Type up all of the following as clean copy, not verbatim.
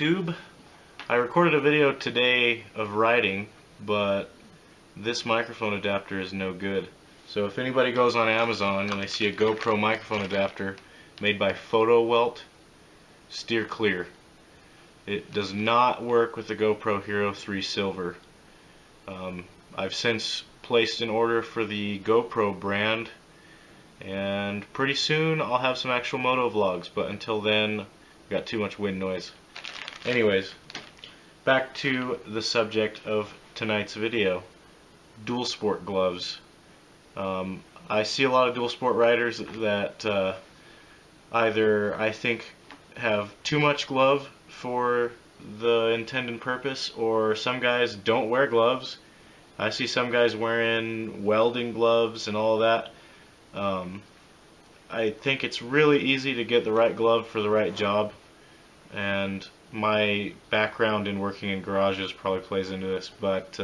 YouTube. I recorded a video today of riding, but this microphone adapter is no good. So if anybody goes on Amazon and they see a GoPro microphone adapter made by PhotoWelt, steer clear. It does not work with the GoPro Hero 3 Silver. I've since placed an order for the GoPro brand, and pretty soon I'll have some actual moto vlogs, but until then I've got too much wind noise. Anyways, back to the subject of tonight's video, dual sport gloves. I see a lot of dual sport riders that either I think have too much glove for the intended purpose, or some guys don't wear gloves. I see some guys wearing welding gloves and all that. I think it's really easy to get the right glove for the right job, and my background in working in garages probably plays into this, but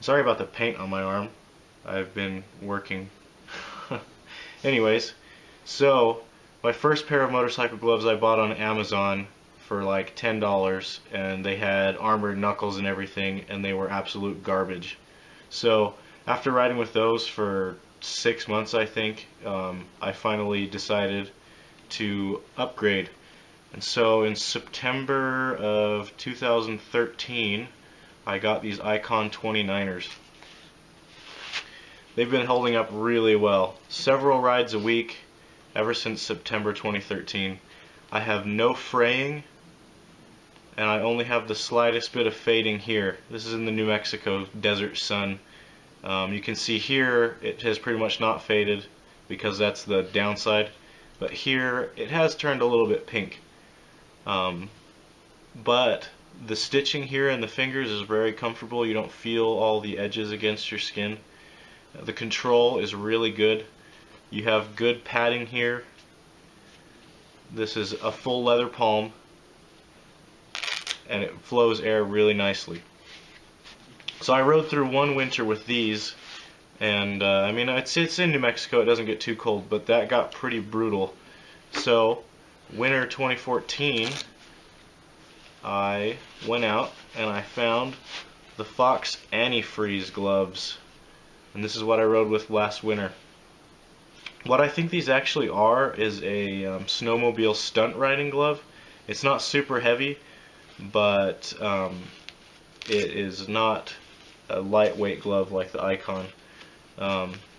sorry about the paint on my arm. I've been working. Anyways, so my first pair of motorcycle gloves I bought on Amazon for like $10, and they had armored knuckles and everything, and they were absolute garbage. So after riding with those for 6 months, I think, I finally decided to upgrade. And so in September of 2013, I got these Icon 29ers. They've been holding up really well. Several rides a week ever since September 2013. I have no fraying, and I only have the slightest bit of fading here. This is in the New Mexico desert sun. You can see here it has pretty much not faded because that's the downside, but here it has turned a little bit pink. But the stitching here in the fingers is very comfortable. You don't feel all the edges against your skin. The control is really good. You have good padding here. This is a full leather palm, and it flows air really nicely. So I rode through one winter with these, and I mean, it's in New Mexico, it doesn't get too cold, but that got pretty brutal. So winter 2014, I went out and I found the Fox Antifreeze gloves, and this is what I rode with last winter. What I think these actually are is a snowmobile stunt riding glove. It's not super heavy, but it is not a lightweight glove like the Icon.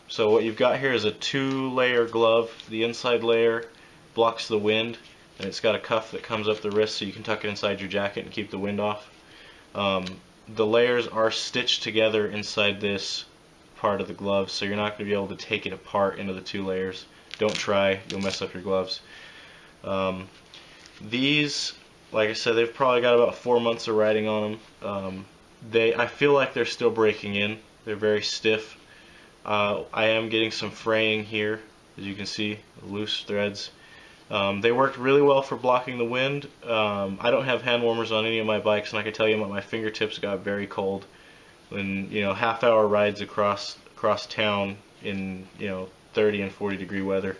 So what you've got here is a 2-layer glove. The inside layer blocks the wind, and it's got a cuff that comes up the wrist so you can tuck it inside your jacket and keep the wind off. The layers are stitched together inside this part of the glove, so you're not going to be able to take it apart into the 2 layers. Don't try, you'll mess up your gloves. These, like I said, they've probably got about 4 months of riding on them. I feel like they're still breaking in. They're very stiff. I am getting some fraying here, as you can see, loose threads. They worked really well for blocking the wind. I don't have hand warmers on any of my bikes, and I can tell you my fingertips got very cold when, half-hour rides across town in 30 and 40 degree weather.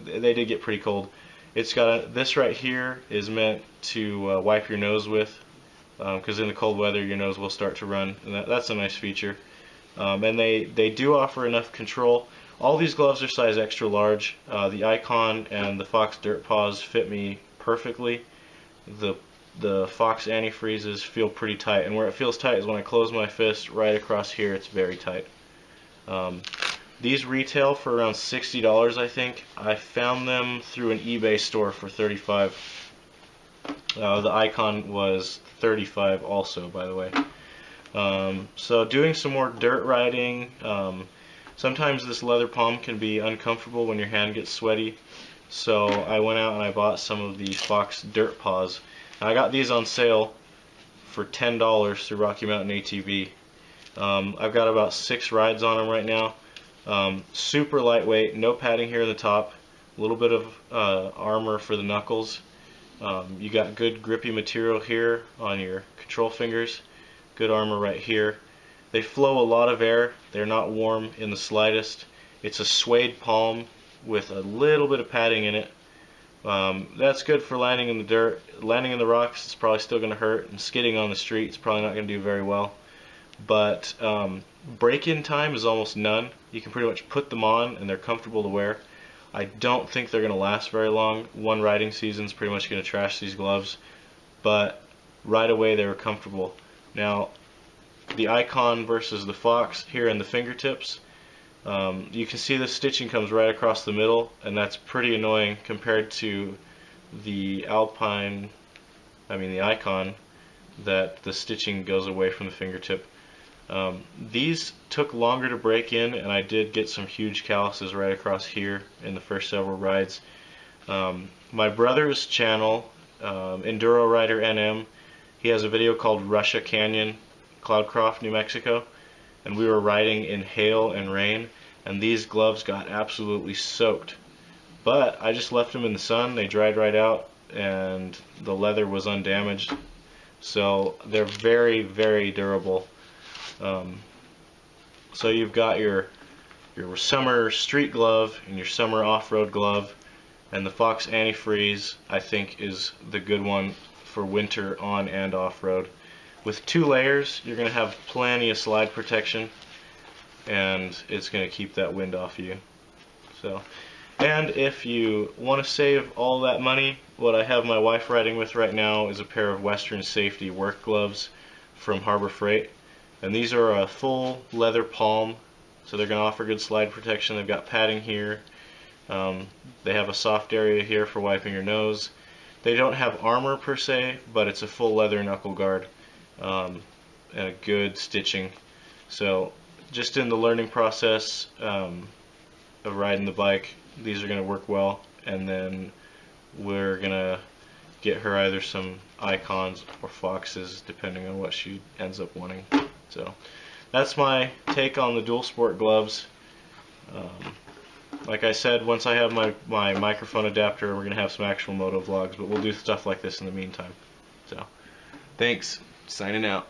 They did get pretty cold. It's got this right here is meant to wipe your nose with, because in the cold weather your nose will start to run, and that's a nice feature. And they do offer enough control. All these gloves are size extra large. The Icon and the Fox Dirt Paws fit me perfectly. The Fox Antifreezes feel pretty tight, and where it feels tight is when I close my fist right across here. It's very tight. These retail for around $60, I think. I found them through an eBay store for $35. The Icon was $35 also, by the way. So doing some more dirt riding. Sometimes this leather palm can be uncomfortable when your hand gets sweaty. So I went out and I bought some of the Fox Dirt Paws. I got these on sale for $10 through Rocky Mountain ATV. I've got about 6 rides on them right now. Super lightweight, no padding here at the top, a little bit of armor for the knuckles. You got good grippy material here on your control fingers, good armor right here. They flow a lot of air, they're not warm in the slightest. It's a suede palm with a little bit of padding in it. That's good for landing in the dirt. Landing in the rocks is probably still going to hurt, and skidding on the street is probably not going to do very well. But break-in time is almost none. You can pretty much put them on and they're comfortable to wear. I don't think they're going to last very long. One riding season is pretty much going to trash these gloves, but right away they were comfortable. Now, the Icon versus the Fox here in the fingertips, you can see the stitching comes right across the middle, and that's pretty annoying compared to the Alpine, the Icon, that the stitching goes away from the fingertip. These took longer to break in, and I did get some huge calluses right across here in the first several rides. My brother's channel, Enduro Rider NM, he has a video called Russia Canyon, Cloudcroft, New Mexico, and we were riding in hail and rain, and these gloves got absolutely soaked. But I just left them in the sun, they dried right out, and the leather was undamaged. So they're very, very durable. So you've got your summer street glove and your summer off-road glove, and the Fox Antifreeze I think is the good one for winter on and off-road. With 2 layers you're going to have plenty of slide protection, and it's going to keep that wind off you. And if you want to save all that money, what I have my wife riding with right now is a pair of Western Safety work gloves from Harbor Freight. And these are a full leather palm, so they're going to offer good slide protection. They've got padding here. They have a soft area here for wiping your nose. They don't have armor per se, but it's a full leather knuckle guard and a good stitching. So just in the learning process of riding the bike, these are going to work well, and then we're going to get her either some Icons or Foxes depending on what she ends up wanting. So that's my take on the dual sport gloves. Like I said, once I have my microphone adapter, we're going to have some actual moto vlogs, but we'll do stuff like this in the meantime. So thanks, signing out.